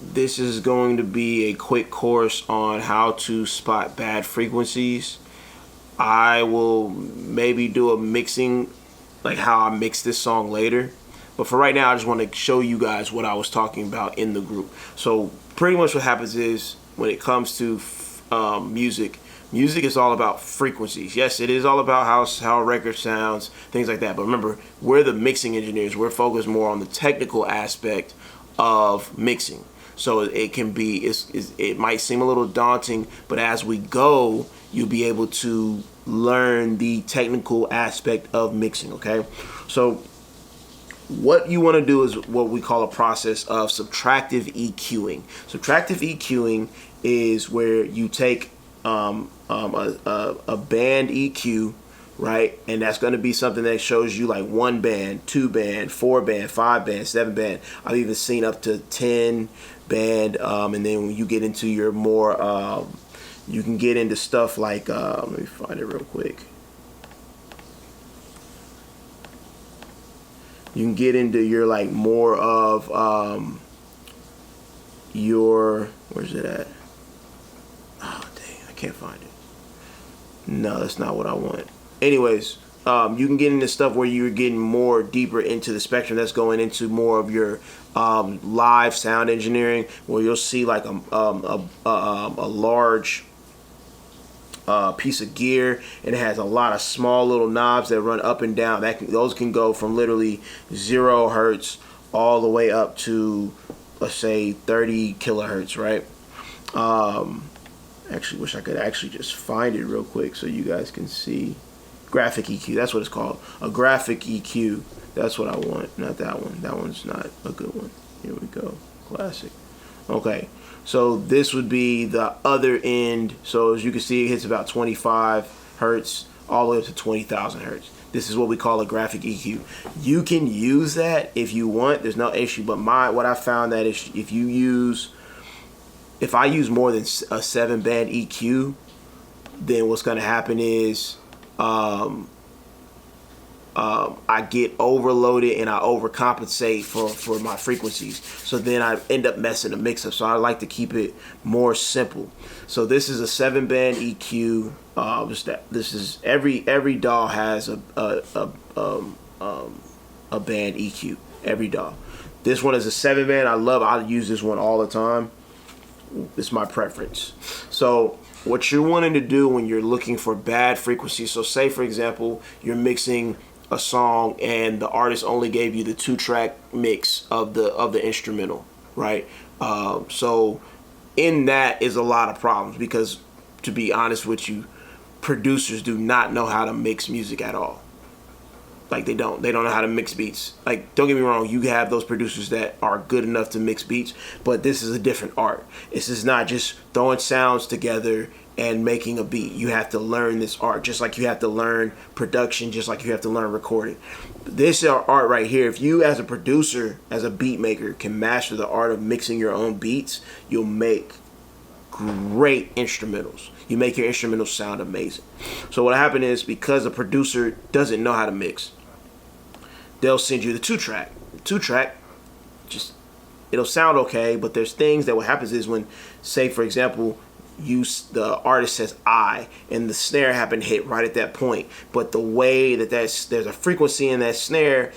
This is going to be a quick course on how to spot bad frequencies. I will maybe do a mixing, like how I mix this song later. But for right now, I just want to show you guys what I was talking about in the group. So pretty much what happens is when it comes to music, music is all about frequencies. Yes, it is all about how a record sounds, things like that. But remember, we're the mixing engineers. We're focused more on the technical aspect of mixing. So it can be, it might seem a little daunting, but as we go, you'll be able to learn the technical aspect of mixing, okay? So what you want to do is what we call a process of subtractive EQing. Subtractive EQing is where you take a band EQ, right? And that's going to be something that shows you like 1 band, 2 band, 4 band, 5 band, 7 band. I've even seen up to 10 band. And then when you get into your more, you can get into stuff like, let me find it real quick. You can get into your like more of your, where's it at? Oh dang, I can't find it. No, that's not what I want. Anyways, you can get into stuff where you're getting more deeper into the spectrum. That's going into more of your live sound engineering, where you'll see like a large piece of gear, and it has a lot of small little knobs that run up and down. Those can go from literally 0 hertz all the way up to, let's say, 30 kilohertz, right? Actually wish I could actually just find it real quick so you guys can see. Graphic EQ, that's what it's called. A graphic EQ. That's what I want, not that one. That one's not a good one. Here we go. Classic. Okay, so this would be the other end. So as you can see, it hits about 25 hertz all the way up to 20,000 hertz. This is what we call a graphic EQ. You can use that if you want. There's no issue. But what I found that if I use more than a 7 band EQ, then what's going to happen is I get overloaded and I overcompensate for my frequencies. So then I end up messing the mix up. So I like to keep it more simple. So this is a 7 band EQ. This is every DAW has a band EQ. Every DAW. This one is a 7 band. I use this one all the time. It's my preference. So what you're wanting to do when you're looking for bad frequencies, so say for example you're mixing a song and the artist only gave you the 2-track mix of the instrumental, right? So in that is a lot of problems, because to be honest with you, producers do not know how to mix music at all. Like they don't know how to mix beats. Like, don't get me wrong, you have those producers that are good enough to mix beats, but this is a different art. This is not just throwing sounds together and making a beat. You have to learn this art, just like you have to learn production, just like you have to learn recording. This art right here, if you as a producer, as a beat maker, can master the art of mixing your own beats, you'll make great instrumentals. You make your instrumentals sound amazing. So what happened is, because a producer doesn't know how to mix, they'll send you the 2-track. 2-track, just, it'll sound okay, but there's things that what happens is when, say for example, the artist says I, and the snare happened to hit right at that point, but the way there's a frequency in that snare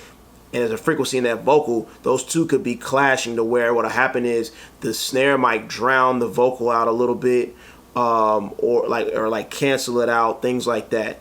and there's a frequency in that vocal, those two could be clashing to where what'll happen is the snare might drown the vocal out a little bit, or cancel it out, things like that.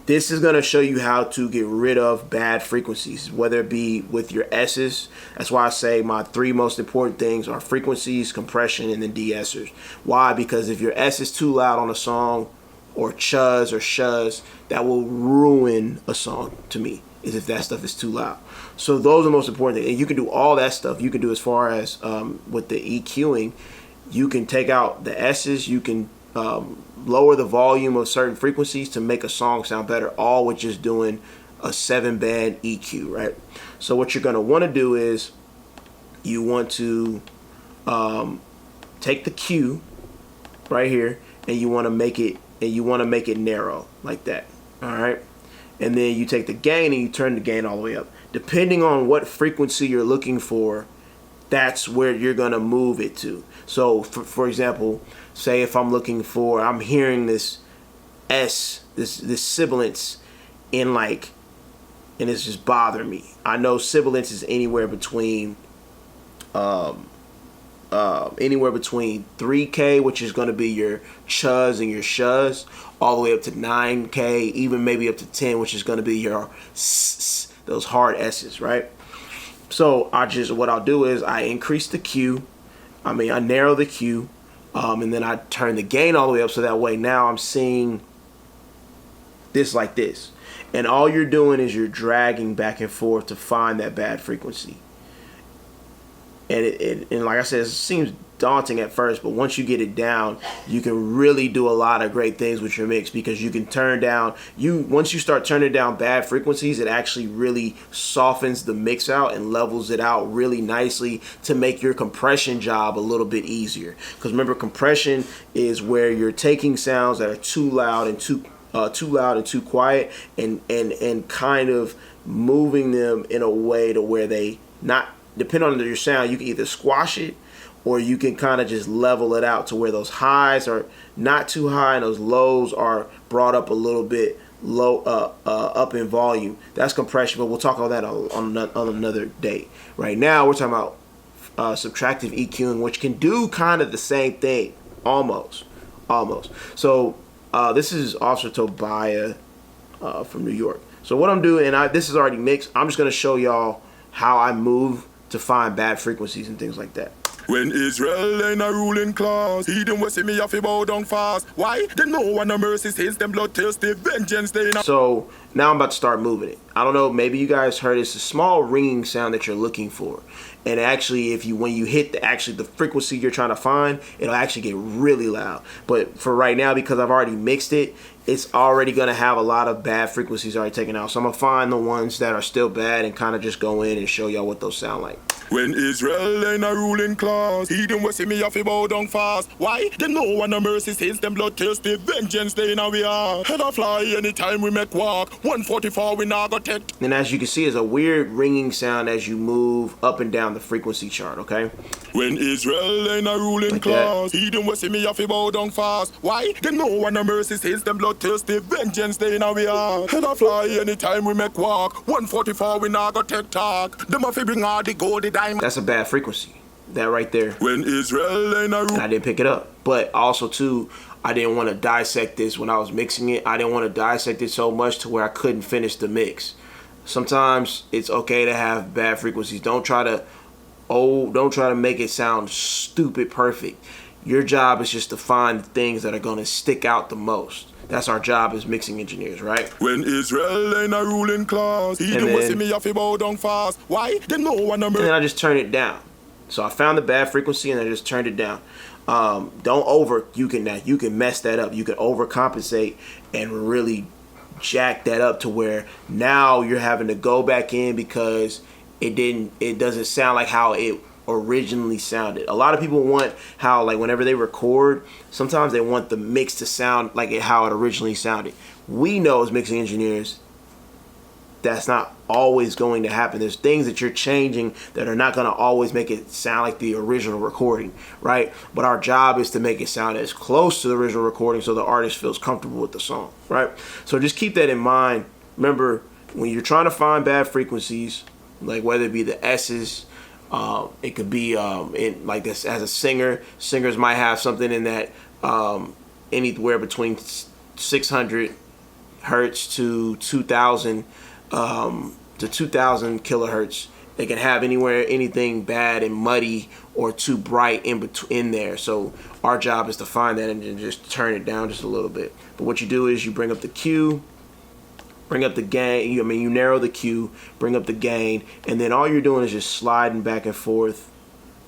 This is going to show you how to get rid of bad frequencies, whether it be with your S's. That's why I say my 3 most important things are frequencies, compression, and then de-essers. Why? Because if your S is too loud on a song, or chuzz or shuzz, that will ruin a song to me, is if that stuff is too loud. So those are the most important things. And you can do all that stuff. You can do as far as with the EQing, you can take out the S's, you can lower the volume of certain frequencies to make a song sound better, all with just doing a 7 band EQ, right? So what you're going to want to do is you want to take the Q right here, and you want to make it narrow like that. All right, and then you take the gain and you turn the gain all the way up. Depending on what frequency you're looking for, that's where you're gonna move it to. So for example, say if I'm hearing this this sibilance in like, and it's just bothering me. I know sibilance is anywhere between 3K, which is going to be your chuz and your shuz, all the way up to 9K, even maybe up to 10, which is going to be your those hard S's, right? So what I'll do is I increase the Q, I narrow the Q, and then I turn the gain all the way up, so that way now I'm seeing this like this. And all you're doing is you're dragging back and forth to find that bad frequency. And like I said, it seems daunting at first, but once you get it down, you can really do a lot of great things with your mix, because you can turn down, once you start turning down bad frequencies, it actually really softens the mix out and levels it out really nicely to make your compression job a little bit easier. Because remember, compression is where you're taking sounds that are too loud and too quiet, and kind of moving them in a way to where they not, depending on your sound, you can either squash it, or you can kind of just level it out to where those highs are not too high and those lows are brought up a little bit low, up in volume. That's compression, but we'll talk about that on another day. Right now, we're talking about subtractive EQing, which can do kind of the same thing, almost. So this is Officer Tobiah from New York. So what I'm doing, and this is already mixed, I'm just going to show y'all how I move to find bad frequencies and things like that. When Israel ain't a ruling class, he them will see me off bow down fast. Why? They know one no mercy says them bloodthirsty vengeance they not. So now I'm about to start moving it. I don't know, maybe you guys heard it's a small ringing sound that you're looking for. And actually, when you hit the frequency you're trying to find, it'll actually get really loud. But for right now, because I've already mixed it, it's already going to have a lot of bad frequencies already taken out. So I'm going to find the ones that are still bad and kind of just go in and show y'all what those sound like. When Israel ain't a ruling class, he them will see me off bow down fast. Why? They know one no mercy says them bloodthirsty vengeance they now we are. Head a fly anytime we make walk. 144 we now got it. And as you can see, it's a weird ringing sound as you move up and down the frequency chart, okay? When Israel ain't a ruling like class, he them will see me off bow down fast. Why? They know one no mercy says them bloodthirsty vengeance they now we are. Head a fly anytime we make walk. 144 we now got tech talk. Them off bring all the gold. That's a bad frequency. That right there. When Israel ain't a and I didn't pick it up. But also too, I didn't want to dissect this when I was mixing it. I didn't want to dissect it so much to where I couldn't finish the mix. Sometimes it's okay to have bad frequencies. Don't try to make it sound stupid perfect. Your job is just to find the things that are going to stick out the most. That's our job as mixing engineers, right? When Israel ain't a ruling class, he don't see me off bow down fast. Why? They know one number. And then I just turn it down. So I found the bad frequency and I just turned it down. You can mess that up. You can overcompensate and really jack that up to where now you're having to go back in because it doesn't sound like how it originally sounded. A lot of people want how, like, whenever they record, sometimes they want the mix to sound like how it originally sounded. We know as mixing engineers that's not always going to happen. There's things that you're changing that are not going to always make it sound like the original recording, right? But our job is to make it sound as close to the original recording so the artist feels comfortable with the song, right? So just keep that in mind. Remember, when you're trying to find bad frequencies, like whether it be the S's, it could be in like this. As a singers might have something in that anywhere between 600 hertz to 2000 kilohertz. They can have anything bad and muddy or too bright in there. So our job is to find that and just turn it down just a little bit. But what you do is you bring up the Q, bring up the gain. You narrow the Q, bring up the gain, and then all you're doing is just sliding back and forth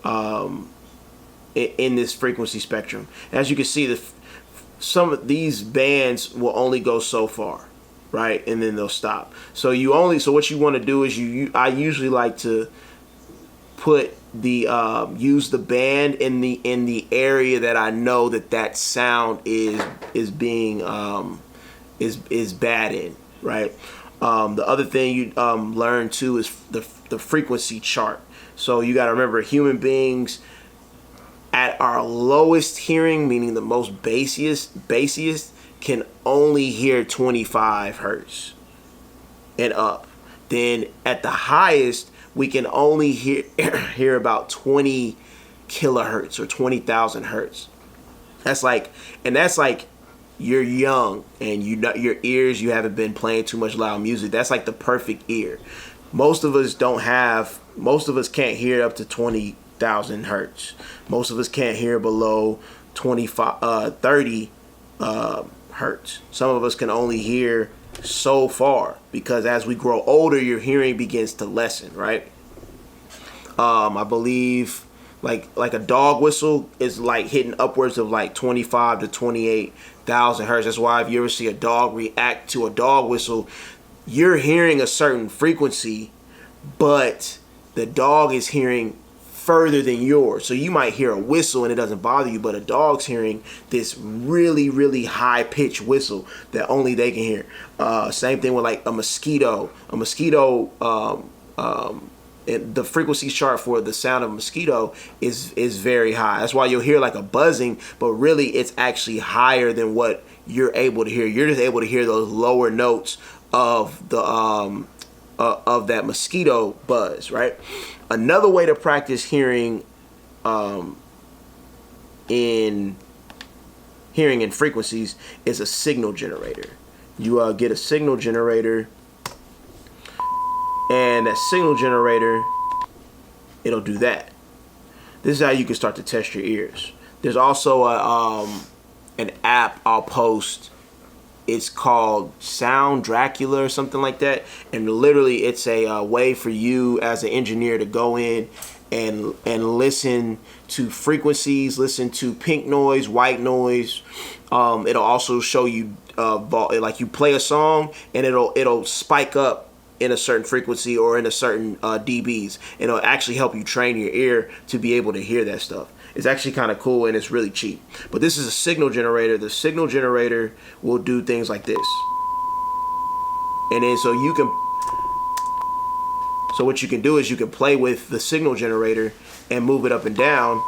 in this frequency spectrum. As you can see, some of these bands will only go so far, right? And then they'll stop. So what you want to do is I usually like to put use the band in the area that I know that sound is being is bad in. Right. The other thing you learn too is the frequency chart. So you got to remember, human beings at our lowest hearing, meaning the most bassiest, can only hear 25 hertz and up. Then at the highest, we can only hear about 20 kilohertz or 20,000 hertz. That's like you're young and your ears, you haven't been playing too much loud music. That's like the perfect ear. Most of us can't hear up to 20,000 hertz. Most of us can't hear below 30 hertz. Some of us can only hear so far, because as we grow older, your hearing begins to lessen, right? I believe like a dog whistle is like hitting upwards of like 25 to 28,000 hertz. That's why if you ever see a dog react to a dog whistle, you're hearing a certain frequency, but the dog is hearing further than yours. So you might hear a whistle and it doesn't bother you, but a dog's hearing this really, really high pitched whistle that only they can hear. Same thing with like a mosquito. The frequency chart for the sound of a mosquito is very high. That's why you'll hear like a buzzing, but really it's actually higher than what you're able to hear. You're just able to hear those lower notes of the of that mosquito buzz, right? Another way to practice hearing in frequencies is a signal generator. You get a signal generator, and that signal generator, it'll do that. This is how you can start to test your ears. There's also an app I'll post. It's called Sound Dracula or something like that. And literally it's a way for you as an engineer to go in and listen to frequencies, listen to pink noise, white noise. It'll also show you, like you play a song and it'll spike up in a certain frequency or in a certain dBs. And it'll actually help you train your ear to be able to hear that stuff. It's actually kind of cool and it's really cheap. But this is a signal generator. The signal generator will do things like this. And then so what you can do is you can play with the signal generator and move it up and down.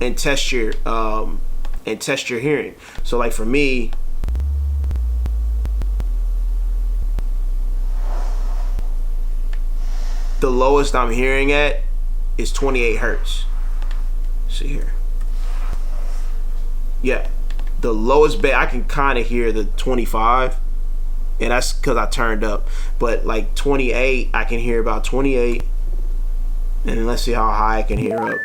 And test your hearing. So like for me, the lowest I'm hearing at is 28 hertz. See here. Yeah, the lowest I can kind of hear the 25, and that's because I turned up. But like 28, I can hear about 28, and then let's see how high I can hear up.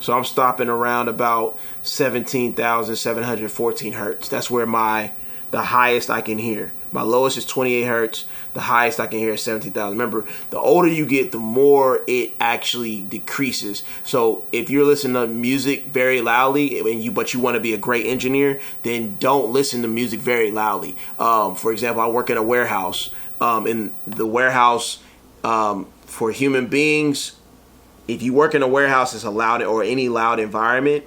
So I'm stopping around about 17,714 hertz. That's where the highest I can hear. My lowest is 28 hertz. The highest I can hear is 17,000. Remember, the older you get, the more it actually decreases. So if you're listening to music very loudly, but you want to be a great engineer, then don't listen to music very loudly. For example, I work in a warehouse. In the warehouse, for human beings, if you work in a warehouse that's a loud or any loud environment,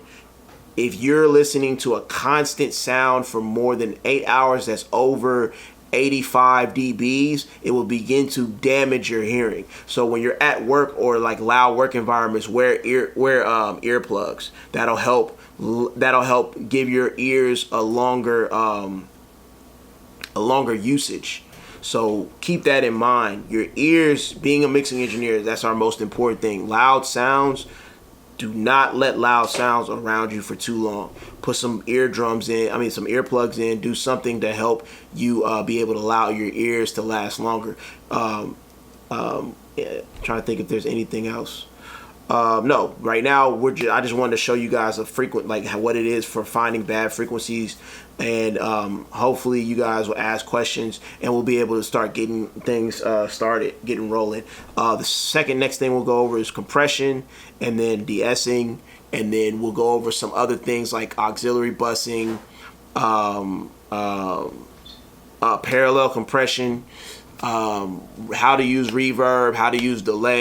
if you're listening to a constant sound for more than 8 hours that's over 85 dBs, it will begin to damage your hearing. So when you're at work or like loud work environments, wear earplugs. That'll help give your ears a longer usage. So keep that in mind. Your ears, being a mixing engineer, that's our most important thing. Loud sounds, do not let loud sounds around you for too long. Put some eardrums in, some earplugs in, do something to help you be able to allow your ears to last longer. Trying to think if there's anything else. No, right now I just wanted to show you guys what it is for finding bad frequencies, and hopefully you guys will ask questions and we'll be able to start getting things getting rolling. The next thing we'll go over is compression, and then de-essing, and then we'll go over some other things like auxiliary busing, parallel compression, how to use reverb, how to use delay.